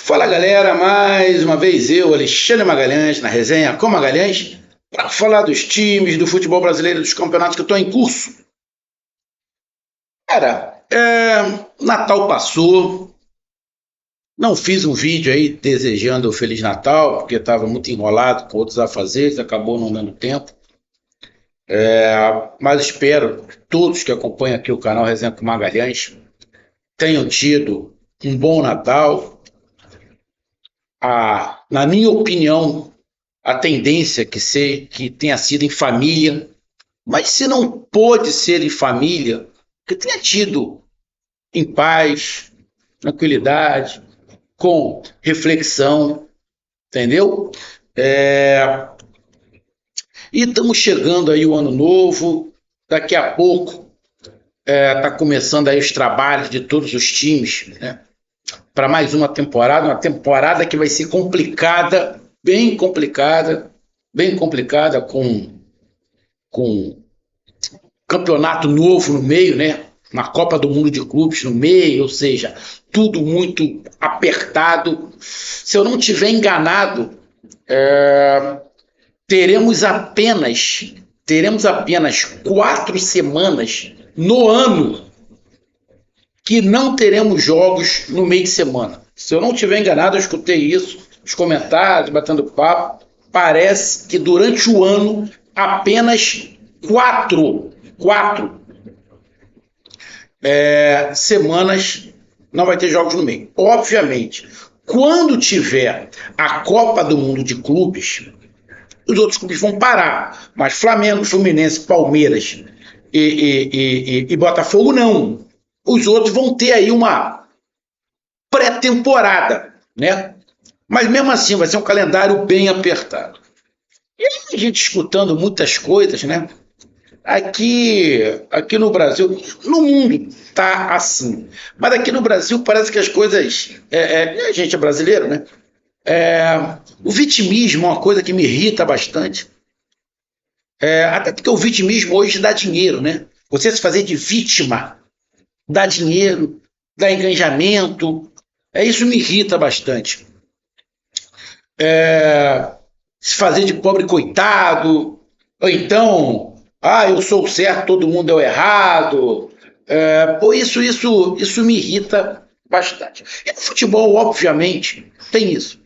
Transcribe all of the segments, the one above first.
Fala galera, mais uma vez eu, Alexandre Magalhães, na resenha com Magalhães, para falar dos times do futebol brasileiro, dos campeonatos que estão em curso. Cara, Natal passou, não fiz um vídeo aí desejando o Feliz Natal, porque estava muito enrolado com outros afazeres, acabou não dando tempo. Mas espero que todos que acompanham aqui o canal Resenha com Magalhães tenham tido um bom Natal. Na minha opinião, a tendência que tenha sido em família, mas se não pôde ser em família, que tenha tido em paz, tranquilidade, com reflexão, entendeu? E estamos chegando aí o ano novo, daqui a pouco está começando aí os trabalhos de todos os times, né? Para mais uma temporada que vai ser complicada, bem complicada, com campeonato novo no meio, né? Uma Copa do Mundo de Clubes no meio, ou seja, tudo muito apertado. Se eu não tiver enganado, teremos apenas 4 semanas no ano que não teremos jogos no meio de semana. Se eu não estiver enganado, eu escutei isso, os comentários, batendo papo, parece que durante o ano apenas quatro semanas não vai ter jogos no meio. Obviamente, quando tiver a Copa do Mundo de Clubes, os outros clubes vão parar, mas Flamengo, Fluminense, Palmeiras e Botafogo não. Os outros vão ter aí uma pré-temporada, né? Mas mesmo assim vai ser um calendário bem apertado. E aí a gente escutando muitas coisas, né? Aqui no Brasil, no mundo tá assim, mas aqui no Brasil parece que as coisas, a gente é brasileiro, né? O vitimismo é uma coisa que me irrita bastante, até porque o vitimismo hoje dá dinheiro, né? Você se fazer de vítima dá dinheiro, dá engajamento, isso me irrita bastante. Se fazer de pobre coitado, ou então, eu sou o certo, todo mundo é o errado. Isso me irrita bastante. E no futebol, obviamente, tem isso.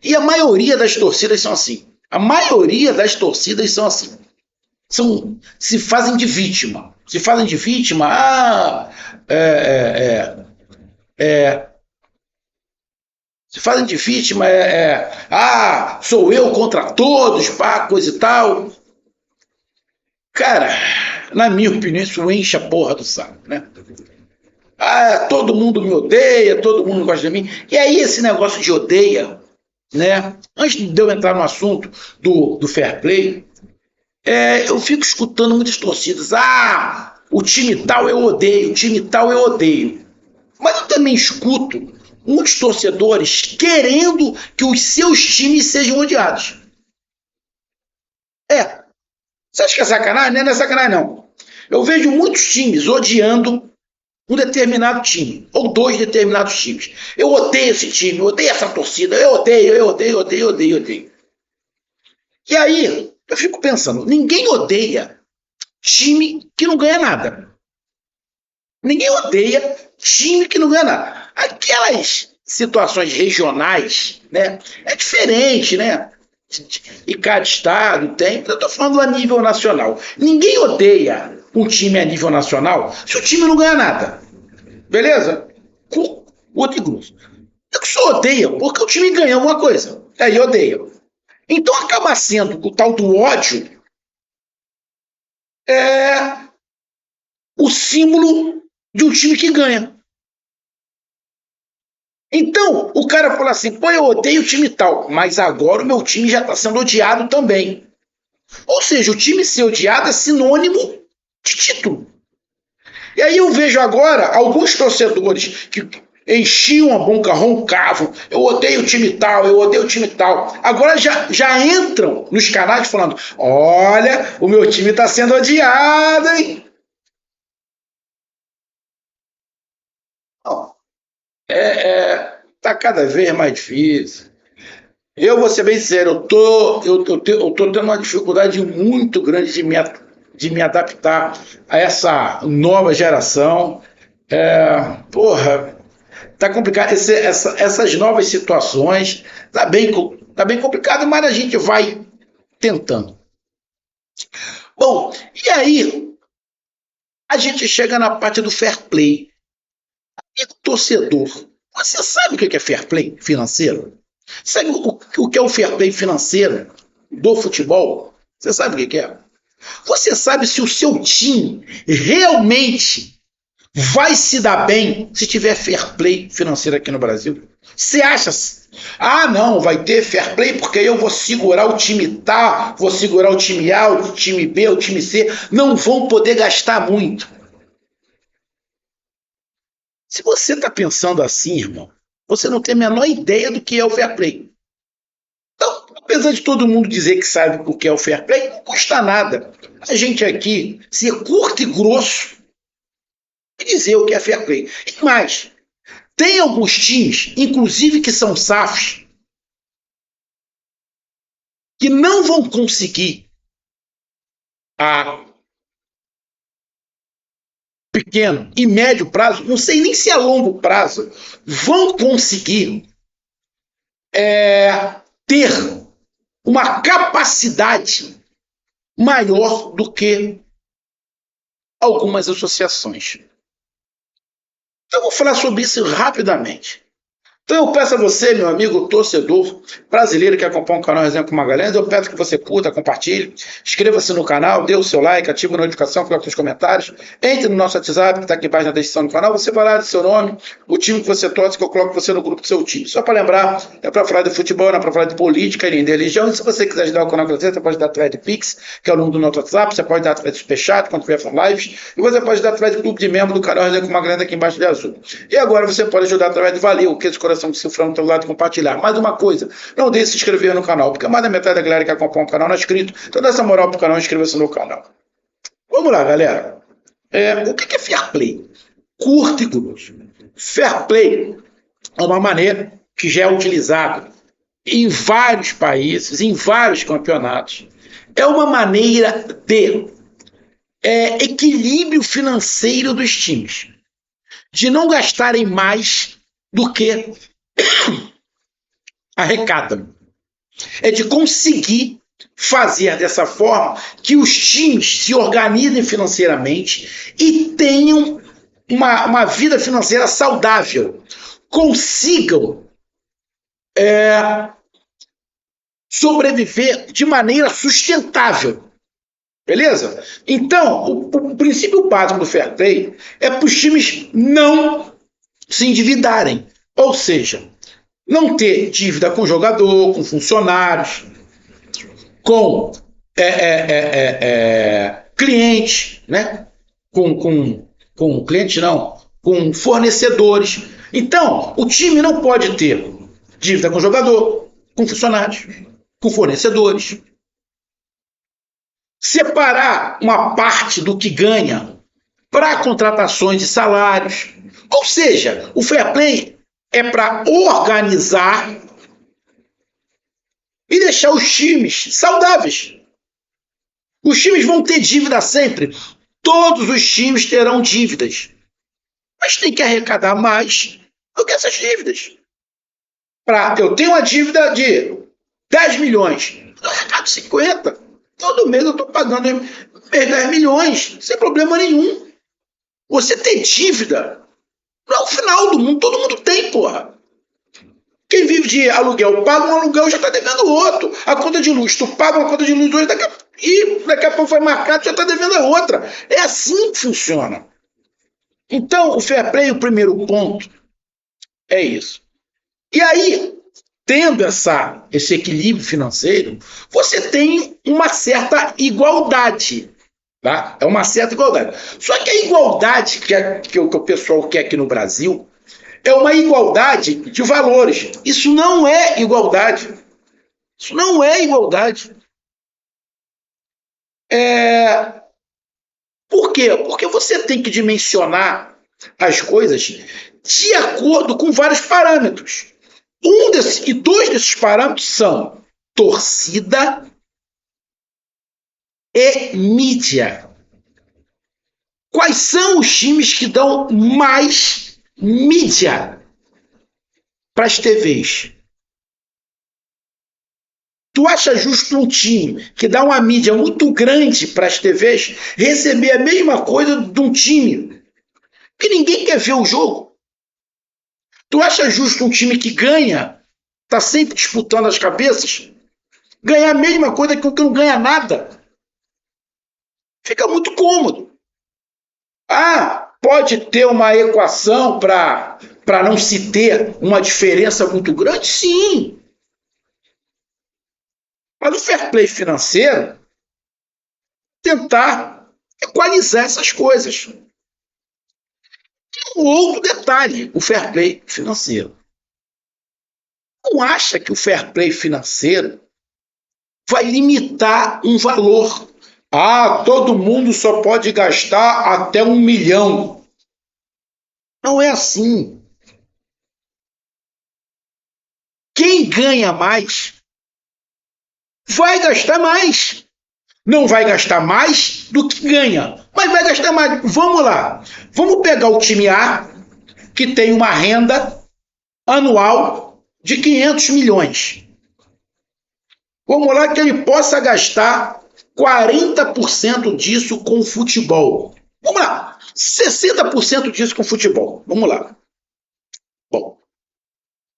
E a maioria das torcidas são assim. Se fazem de vítima. Se fazem de vítima, sou eu contra todos, pá, coisa e tal. Cara, na minha opinião, isso enche a porra do saco, né? Todo mundo me odeia, todo mundo gosta de mim. E aí esse negócio de odeia, né? Antes de eu entrar no assunto do fair play, eu fico escutando muitas torcidas. O time tal eu odeio, o time tal eu odeio. Mas eu também escuto muitos torcedores querendo que os seus times sejam odiados. Você acha que é sacanagem? Não é sacanagem, não. Eu vejo muitos times odiando um determinado time, ou 2 determinados times. Eu odeio esse time, eu odeio essa torcida, eu odeio. E aí, eu fico pensando, ninguém odeia time que não ganha nada. Ninguém odeia time que não ganha nada. Aquelas situações regionais, né? É diferente, né? E cada estado tem. Eu estou falando a nível nacional. Ninguém odeia um time a nível nacional se o time não ganha nada. Beleza? Outro grosso. Eu só odeio porque o time ganha alguma coisa. Aí odeio. Então acaba sendo o tal do ódio o símbolo de um time que ganha. Então, o cara fala assim, eu odeio o time tal, mas agora o meu time já está sendo odiado também. Ou seja, o time ser odiado é sinônimo de título. E aí eu vejo agora alguns torcedores que enchiam a boca, roncavam, eu odeio o time tal, eu odeio o time tal. Agora já entram nos canais falando, olha, o meu time está sendo odiado, hein? está cada vez mais difícil. Eu vou ser bem sincero, eu tô tendo uma dificuldade muito grande de me adaptar a essa nova geração. Porra, tá complicado. Essas novas situações, tá bem complicado, mas a gente vai tentando. Bom, e aí a gente chega na parte do fair play. E torcedor, você sabe o que é fair play financeiro? Sabe o que é o fair play financeiro do futebol? Você sabe o que é? Você sabe se o seu time realmente vai se dar bem se tiver fair play financeiro aqui no Brasil? Você acha? Ah, não, vai ter fair play porque eu vou segurar o time A, vou segurar o time A, o time B, o time C. Não vão poder gastar muito. Se você está pensando assim, irmão, você não tem a menor ideia do que é o fair play. Então, apesar de todo mundo dizer que sabe o que é o fair play, não custa nada a gente aqui ser curto e grosso e dizer o que é fair play. E mais, tem alguns times, inclusive que são SAFs, que não vão conseguir a pequeno e médio prazo, não sei nem se a longo prazo, vão conseguir ter uma capacidade maior do que algumas associações. Então, eu vou falar sobre isso rapidamente. Então eu peço a você, meu amigo torcedor brasileiro que acompanha o canal Resenha com Magalhães, eu peço que você curta, compartilhe, inscreva-se no canal, dê o seu like, ative a notificação, coloque os comentários, entre no nosso WhatsApp, que está aqui embaixo na descrição do canal, você vai lá, seu nome, o time que você torce, que eu coloco você no grupo do seu time. Só para lembrar, é para falar de futebol, não é para falar de política, nem de religião, e se você quiser ajudar o canal a crescer, você pode dar através de Pix, que é o número do nosso WhatsApp, você pode dar através de Superchat, quando tiver lives, e você pode dar através do clube de membro do canal Resenha com Magalhães, aqui embaixo de azul. E agora você pode ajudar através do Valeu, que é esse coração que se frango do teu lado, compartilhar. Mais uma coisa, não deixe de se inscrever no canal, porque mais da metade da galera que acompanha o canal não é inscrito. Então dá essa moral pro canal, inscreva-se no canal. Vamos lá, galera. O que é fair play? Curto e grosso. Fair play é uma maneira que já é utilizada em vários países, em vários campeonatos. É uma maneira de equilíbrio financeiro dos times, de não gastarem mais do que arrecadam. É de conseguir fazer dessa forma que os times se organizem financeiramente e tenham uma vida financeira saudável, consigam sobreviver de maneira sustentável. Beleza? Então, o princípio básico do fair play é para os times não se endividarem. Ou seja, não ter dívida com jogador, com funcionários, com clientes, né? Com clientes não, com fornecedores. Então, o time não pode ter dívida com jogador, com funcionários, com fornecedores. Separar uma parte do que ganha para contratações de salários. Ou seja, o fair play é para organizar e deixar os times saudáveis. Os times vão ter dívida sempre. Todos os times terão dívidas. Mas tem que arrecadar mais do que essas dívidas. Eu tenho uma dívida de 10 milhões. Eu arrecado 50. Todo mês eu estou pagando 10 milhões, sem problema nenhum. Você ter dívida não é o final do mundo, todo mundo tem, porra. Quem vive de aluguel, paga um aluguel, já está devendo outro. A conta de luz, tu paga uma conta de luz hoje, daqui a pouco vai marcar, tu já está devendo a outra. É assim que funciona. Então, o fair play, o primeiro ponto, é isso. E aí, tendo esse equilíbrio financeiro, você tem uma certa igualdade. Tá? É uma certa igualdade. Só que a igualdade que o pessoal quer aqui no Brasil é uma igualdade de valores. Isso não é igualdade. Isso não é igualdade. Por quê? Porque você tem que dimensionar as coisas de acordo com vários parâmetros. E dois desses parâmetros são torcida e mídia. Quais são os times que dão mais mídia para as TVs? Tu acha justo um time que dá uma mídia muito grande para as TVs receber a mesma coisa de um time que ninguém quer ver o jogo? Tu acha justo um time que ganha, tá sempre disputando as cabeças, ganhar a mesma coisa que o que não ganha nada? Fica muito cômodo. Ah, pode ter uma equação para não se ter uma diferença muito grande? Sim. Mas o fair play financeiro, tentar equalizar essas coisas. Um outro detalhe, o fair play financeiro. Não acha que o fair play financeiro vai limitar um valor? Ah, todo mundo só pode gastar até 1 milhão. Não é assim. Quem ganha mais vai gastar mais. Não vai gastar mais do que ganha, mas vai gastar mais. Vamos lá. Vamos pegar o time A, que tem uma renda anual de 500 milhões. Vamos lá que ele possa gastar 40% disso com futebol. Vamos lá. 60% disso com futebol. Vamos lá. Bom,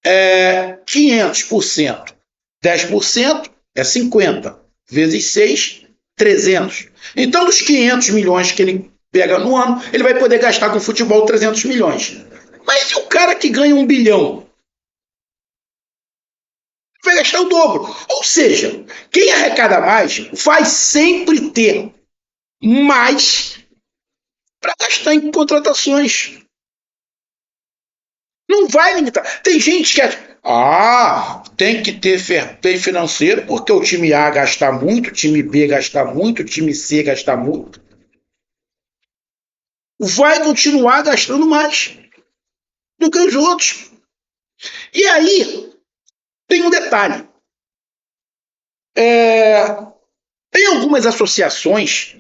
500%. 10% é 50. Vezes 6, 300. Então, dos 500 milhões que ele pega no ano, ele vai poder gastar com futebol 300 milhões. Mas e o cara que ganha 1 bilhão? Vai gastar o dobro. Ou seja, quem arrecada mais vai sempre ter mais para gastar em contratações. Não vai limitar. Tem gente que acha, tem que ter fair play financeiro porque o time A gasta muito, o time B gasta muito, o time C gasta muito. Vai continuar gastando mais do que os outros. E aí, tem um detalhe. Tem algumas associações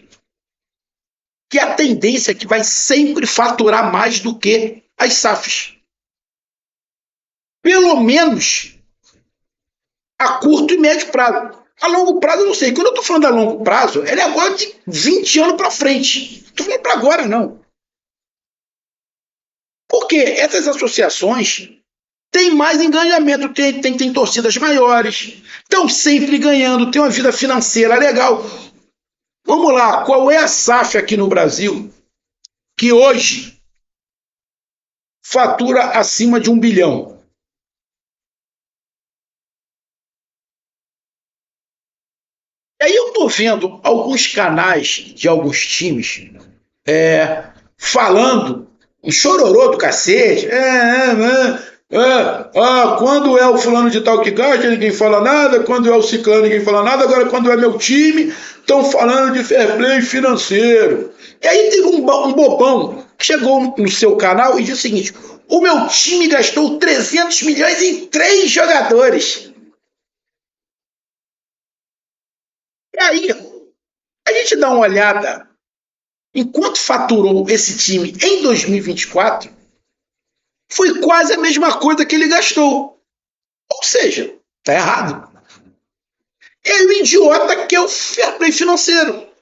que a tendência é que vai sempre faturar mais do que as SAFs. Pelo menos a curto e médio prazo. A longo prazo eu não sei. Quando eu estou falando a longo prazo, é agora de 20 anos para frente. Não estou falando para agora, não. Porque essas associações têm mais engajamento, tem torcidas maiores, estão sempre ganhando, tem uma vida financeira legal. Vamos lá, qual é a SAF aqui no Brasil que hoje fatura acima de 1 bilhão? E aí eu estou vendo alguns canais de alguns times falando um chororô do cacete. Quando é o fulano de tal que gasta, ninguém fala nada. Quando é o ciclano, ninguém fala nada. Agora, quando é meu time, estão falando de fair play financeiro. E aí teve um bobão que chegou no seu canal e disse o seguinte: o meu time gastou 300 milhões em 3 jogadores. E aí, a gente dá uma olhada em quanto faturou esse time em 2024, foi quase a mesma coisa que ele gastou. Ou seja, tá errado. É o idiota que é o fair play financeiro. Vou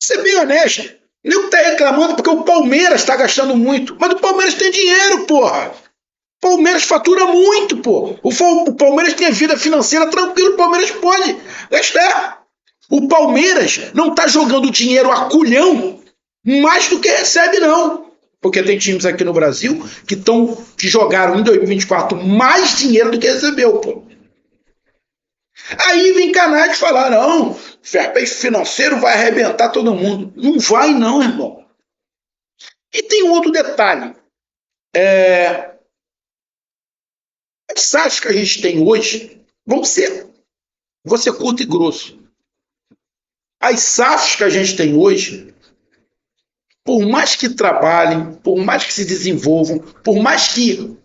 ser bem honesto. Nego tá reclamando porque o Palmeiras está gastando muito. Mas o Palmeiras tem dinheiro, porra. O Palmeiras fatura muito, pô. O Palmeiras tem a vida financeira tranquila, o Palmeiras pode gastar. O Palmeiras não tá jogando dinheiro a culhão mais do que recebe, não. Porque tem times aqui no Brasil que jogaram em 2024 mais dinheiro do que recebeu, pô. Aí vem canais falar, não, fair play financeiro vai arrebentar todo mundo. Não vai não, irmão. E tem um outro detalhe. As SAFs que a gente tem hoje vou ser curto e grosso. As SAFs que a gente tem hoje por mais que trabalhem, por mais que se desenvolvam, por mais que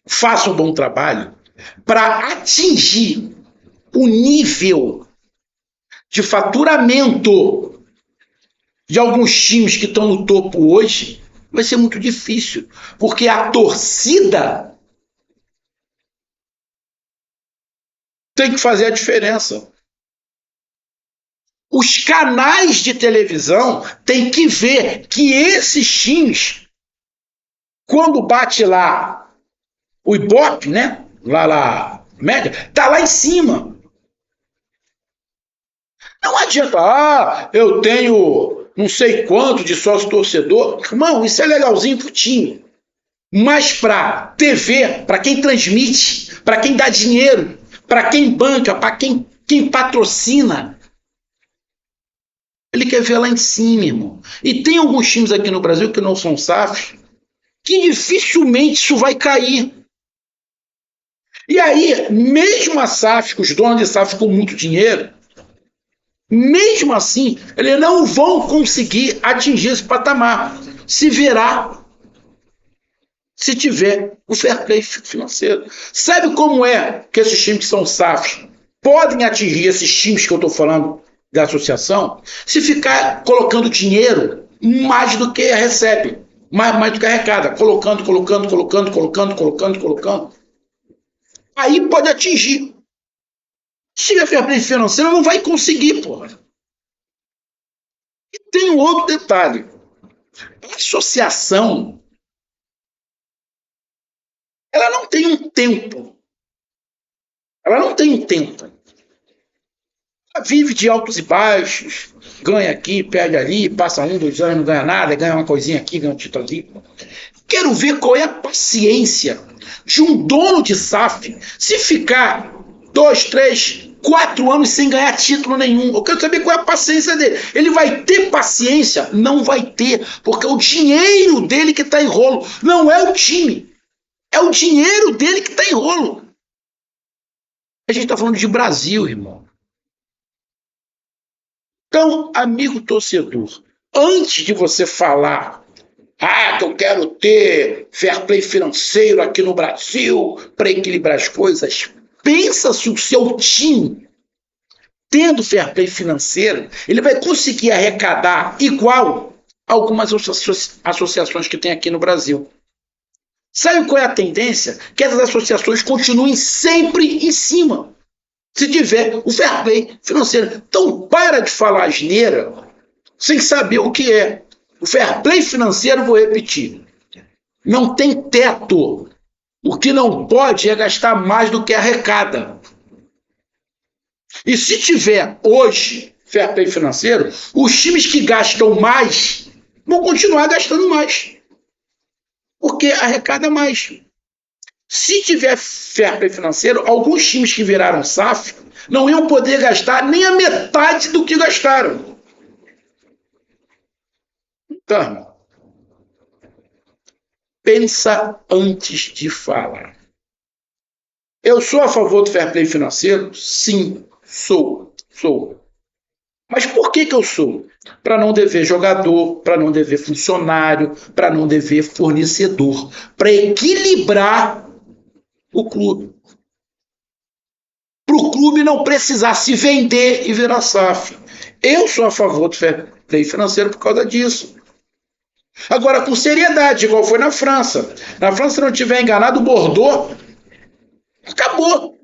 façam um bom trabalho, para atingir o nível de faturamento de alguns times que estão no topo hoje, vai ser muito difícil, porque a torcida tem que fazer a diferença. Os canais de televisão têm que ver que esses times, quando bate lá o Ibope, né? Lá, média, tá lá em cima. Não adianta, eu tenho não sei quanto de sócio torcedor. Irmão, isso é legalzinho pro time. Mas para TV, para quem transmite, para quem dá dinheiro, para quem banca, para quem patrocina, ele quer ver lá em cima, irmão. E tem alguns times aqui no Brasil que não são SAFs, que dificilmente isso vai cair. E aí, mesmo a SAF, os donos de SAF com muito dinheiro, mesmo assim, eles não vão conseguir atingir esse patamar. Se tiver o fair play financeiro. Sabe como é que esses times que são SAFs podem atingir esses times que eu estou falando da associação? Se ficar colocando dinheiro mais do que recebe, mais do que arrecada, colocando. Aí pode atingir. Se tiver fair play financeiro, não vai conseguir, porra. E tem um outro detalhe. A associação, ela não tem um tempo. Ela vive de altos e baixos, ganha aqui, perde ali, passa 1, 2 anos, não ganha nada, ganha uma coisinha aqui, ganha um título ali. Quero ver qual é a paciência de um dono de SAF se ficar 2, 3, 4 anos sem ganhar título nenhum. Eu quero saber qual é a paciência dele. Ele vai ter paciência? Não vai ter, porque é o dinheiro dele que está em rolo. Não é o time. É o dinheiro dele que está em rolo. A gente está falando de Brasil, irmão. Então, amigo torcedor, antes de você falar que eu quero ter fair play financeiro aqui no Brasil para equilibrar as coisas, pensa se o seu time, tendo fair play financeiro, ele vai conseguir arrecadar igual algumas associações que tem aqui no Brasil. Sabe qual é a tendência? Que essas associações continuem sempre em cima, se tiver o fair play financeiro. Então, para de falar asneira sem saber o que é. O fair play financeiro, vou repetir, não tem teto. O que não pode é gastar mais do que arrecada. E se tiver hoje fair play financeiro, os times que gastam mais vão continuar gastando mais, porque arrecada mais. Se tiver fair play financeiro, alguns times que viraram SAF não iam poder gastar nem a metade do que gastaram. Então, pensa antes de falar. Eu sou a favor do fair play financeiro? Sim, sou. Mas por que eu sou? Para não dever jogador, para não dever funcionário, para não dever fornecedor, para equilibrar o clube. Para o clube não precisar se vender e virar SAF. Eu sou a favor do fair play financeiro por causa disso. Agora, com seriedade, igual foi na França. Na França, se não tiver enganado, o Bordeaux acabou.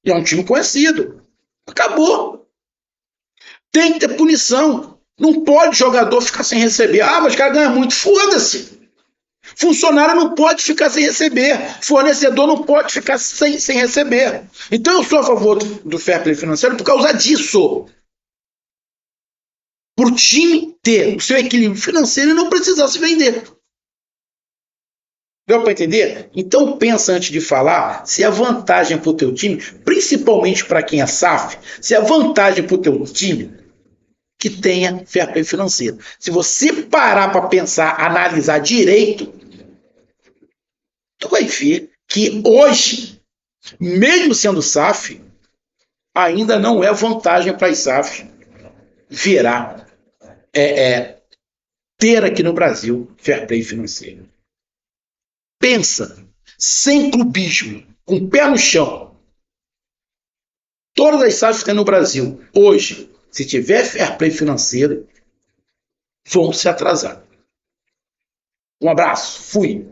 E é um time conhecido. Acabou. Tem que ter punição. Não pode jogador ficar sem receber. Mas o cara ganha muito. Foda-se. Funcionário não pode ficar sem receber. Fornecedor não pode ficar sem receber. Então eu sou a favor do fair play financeiro por causa disso. Para o time ter o seu equilíbrio financeiro e não precisar se vender. Deu para entender? Então pensa antes de falar se a vantagem para o teu time, principalmente para quem é SAF, se a vantagem para o teu time que tenha fair play financeiro. Se você parar para pensar, analisar direito, tu vai ver que hoje, mesmo sendo SAF, ainda não é vantagem para as SAF virar ter aqui no Brasil fair play financeiro. Pensa, sem clubismo, com o pé no chão. Todas as SAFs que tem no Brasil, hoje, se tiver fair play financeiro, vão se atrasar. Um abraço, fui.